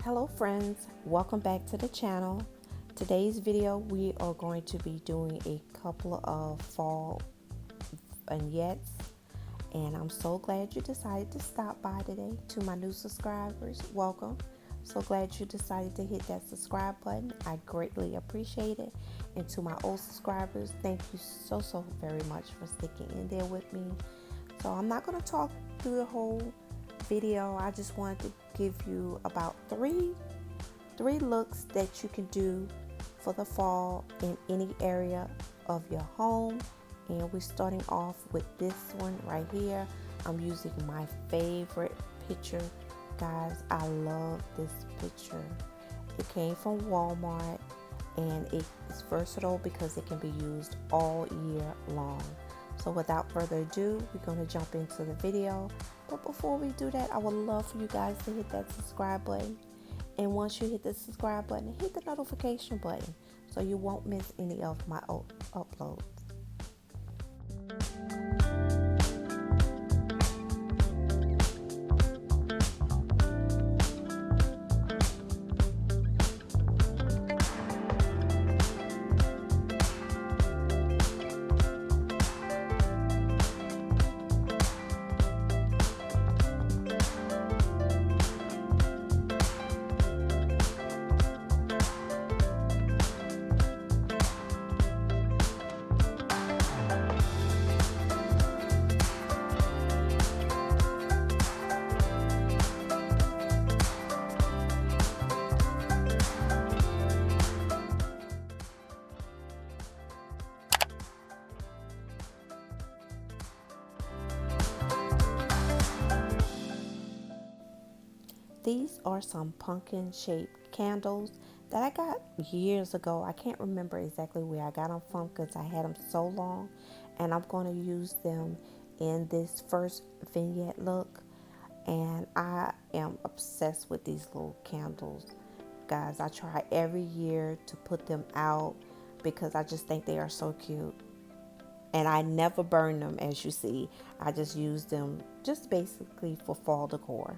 Hello friends, welcome back to the channel. Today's video we are going to be doing a couple of fall vignettes, and I'm so glad you decided to stop by today. To my new subscribers, welcome. So glad you decided to hit that subscribe button. I greatly appreciate it. And to my old subscribers, thank you so very much for sticking in there with me. So I'm not going to talk through the whole video. I just wanted to give you about three looks that you can do for the fall in any area of your home. And we're starting off with this one right here. I'm using my favorite picture, guys. I love this picture. It came from Walmart and it is versatile because it can be used all year long. So without further ado, we're going to jump into the video. But before we do that, I would love for you guys to hit that subscribe button. And once you hit the subscribe button, hit the notification button so you won't miss any of my uploads. These are some pumpkin shaped candles that I got years ago. I can't remember exactly where I got them from because I had them so long, and I'm going to use them in this first vignette look. And I am obsessed with these little candles, guys. I try every year to put them out because I just think they are so cute. And I never burn them, as you see. I just use them just basically for fall decor.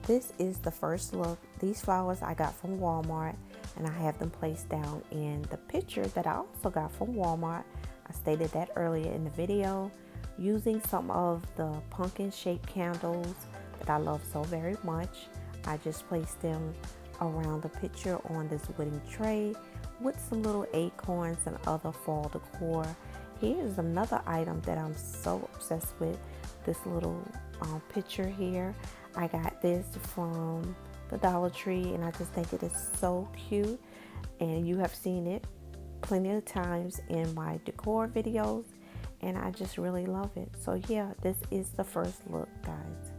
This is the first look. These flowers I got from Walmart, and I have them placed down in the picture that I also got from Walmart. I stated that earlier in the video, using some of the pumpkin shaped candles that I love so very much. I just placed them around the picture on this wooden tray with some little acorns and other fall decor. Here's another item that I'm so obsessed with, this little picture here. I got this from the Dollar Tree, and I just think it is so cute, and you have seen it plenty of times in my decor videos, and I just really love it. So yeah, this is the first look, guys.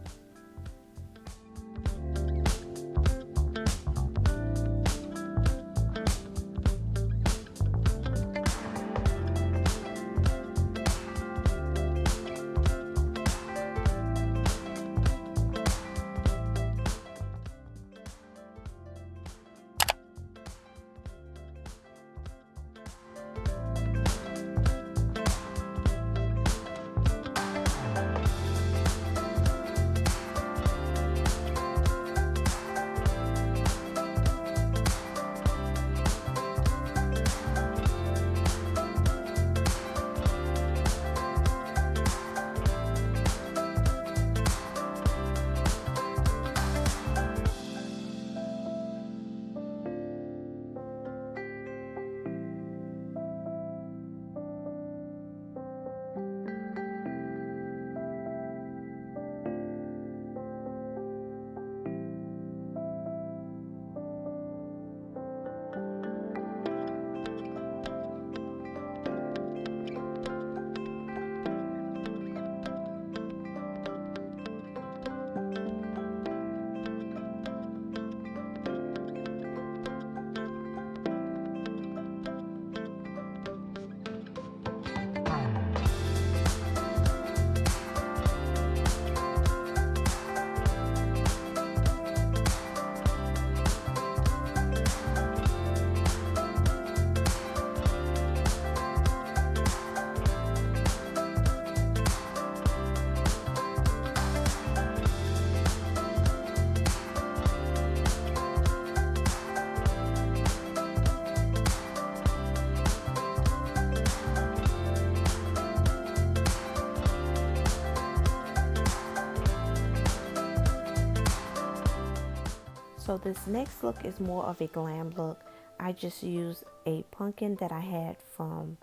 So this next look is more of a glam look. I just used a pumpkin that I had from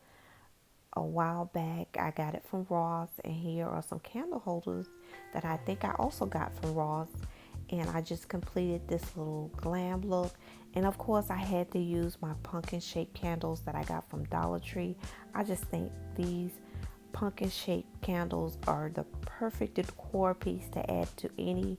a while back. I got it from Ross, and here are some candle holders that I think I also got from Ross. And I just completed this little glam look. And of course I had to use my pumpkin shaped candles that I got from Dollar Tree. I just think these pumpkin shaped candles are the perfect decor piece to add to any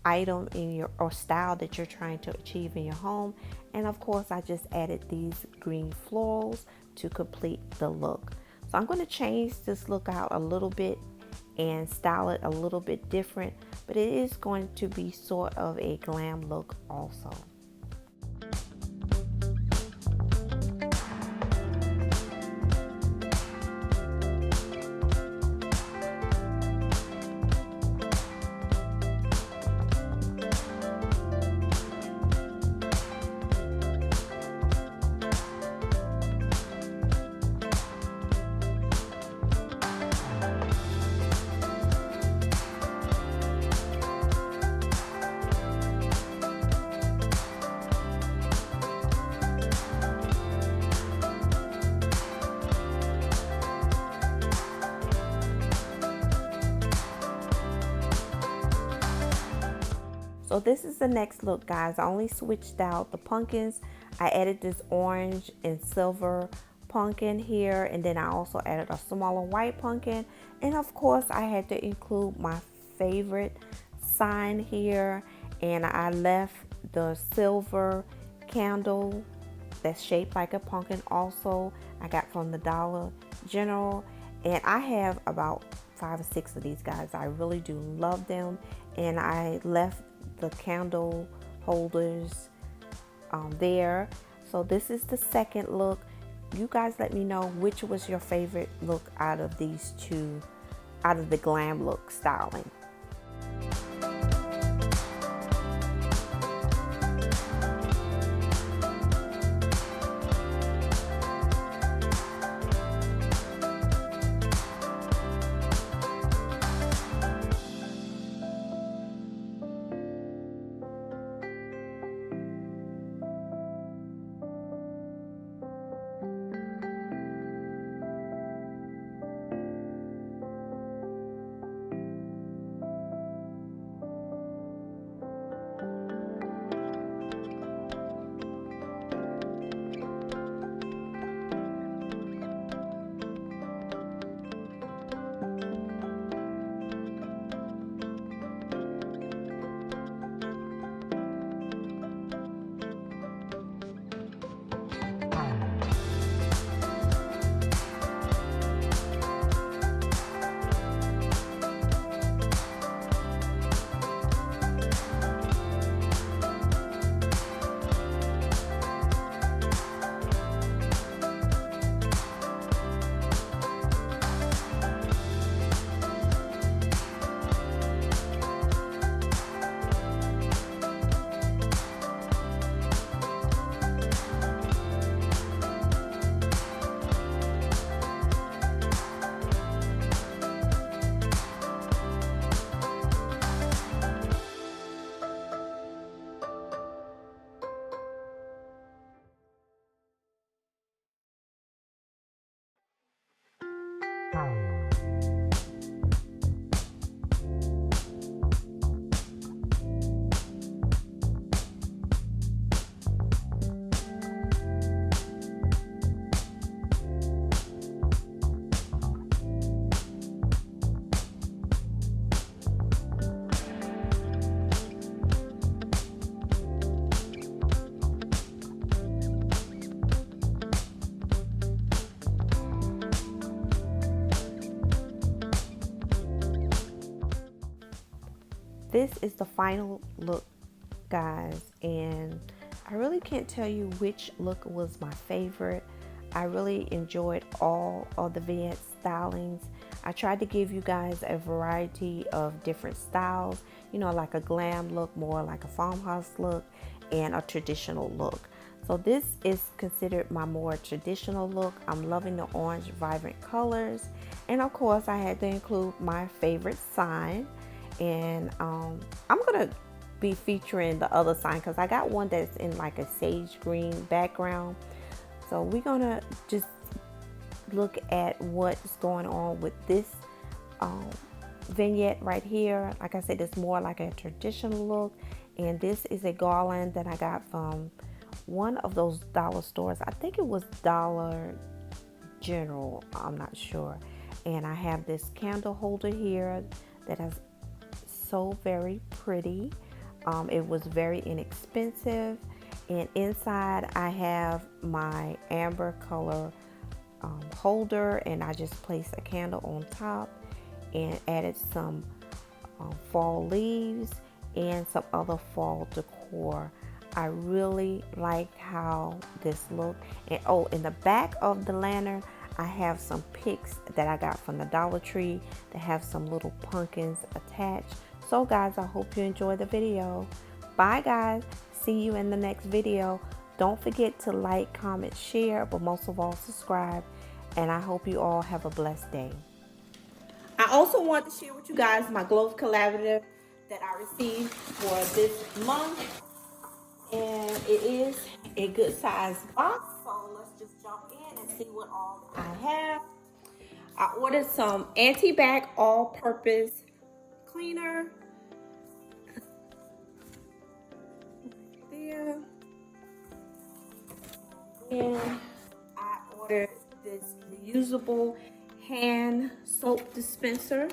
item in your or style that you're trying to achieve in your home. And of course I just added these green florals to complete the look. So I'm going to change this look out a little bit and style it a little bit different, but it is going to be sort of a glam look also. So this is the next look, guys. I only switched out the pumpkins. I added this orange and silver pumpkin here, and then I also added a smaller white pumpkin. And of course I had to include my favorite sign here, and I left the silver candle that's shaped like a pumpkin also. I got from the Dollar General, and I have about 5 or 6 of these, guys. I really do love them, and I left the candle holders there. So this is the second look. You guys let me know which was your favorite look out of these two, out of the glam look styling. This is the final look, guys, and I really can't tell you which look was my favorite. I really enjoyed all of the Vignette stylings. I tried to give you guys a variety of different styles, you know, like a glam look, more like a farmhouse look, and a traditional look. So this is considered my more traditional look. I'm loving the orange vibrant colors, and of course I had to include my favorite sign. And I'm gonna be featuring the other sign because I got one that's in like a sage green background. So we're gonna just look at what's going on with this vignette right here. Like I said, it's more like a traditional look, and this is a garland that I got from one of those dollar stores. I think it was Dollar General, I'm not sure. And I have this candle holder here that is so very pretty. It was very inexpensive, and inside I have my amber color holder, and I just placed a candle on top and added some fall leaves and some other fall decor. I really liked how this looked. And oh, in the back of the lantern I have some picks that I got from the Dollar Tree that have some little pumpkins attached. So guys, I hope you enjoy the video. Bye guys, see you in the next video. Don't forget to like, comment, share, but most of all subscribe, and I hope you all have a blessed day. I also want to share with you guys my Glow Collaborative that I received for this month, and it is a good size box. So let's just jump in and see what all I have. I ordered some anti-bac all-purpose cleaner. There. And I ordered this reusable hand soap dispenser.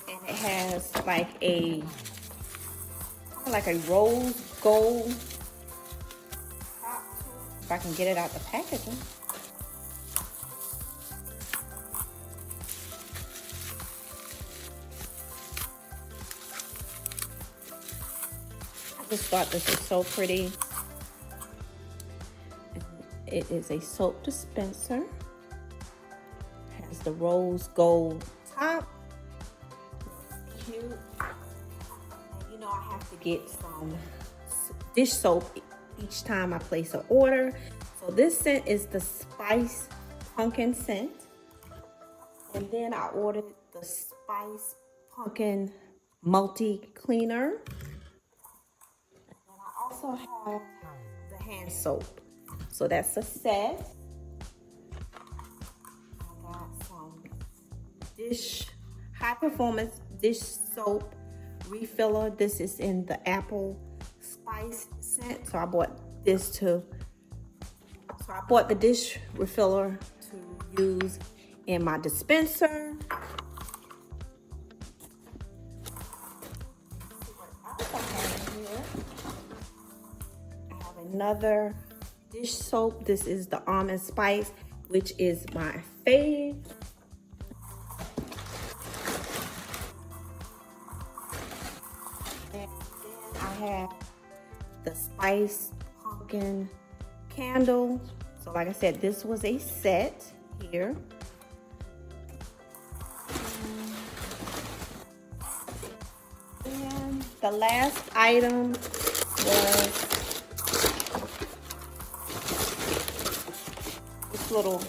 And it has like a rose gold top. If I can get it out the packaging. I just thought this was so pretty. It is a soap dispenser. It has the rose gold top. Cute. And you know I have to get some dish soap each time I place an order. So this scent is the Spice Pumpkin scent. And then I ordered the Spice Pumpkin Multi Cleaner. And I also have the hand soap. So that's a set. I got some high performance dish soap refiller. This is in the apple spice scent. So I bought this I bought the dish refiller to use in my dispenser. I have another dish soap. This is the almond spice, which is my fave. And then I have the Spice Pumpkin candle. So like I said, this was a set here. And the last item was little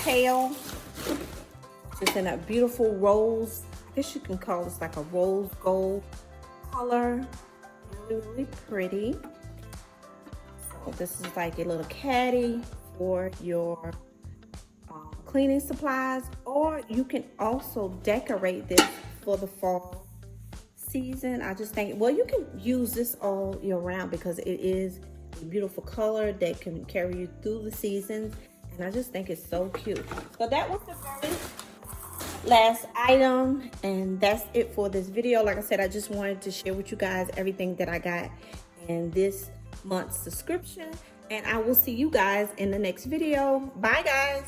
pail, which is in a beautiful rose. I guess you can call this like a rose gold color. Really, really pretty. So this is like a little caddy for your cleaning supplies, or you can also decorate this for the fall season. I just think, well, you can use this all year round because it is a beautiful color that can carry you through the seasons. And I just think it's so cute. So that was the very last item, and that's it for this video. Like I said, I just wanted to share with you guys everything that I got in this month's subscription, and I will see you guys in the next video. Bye guys.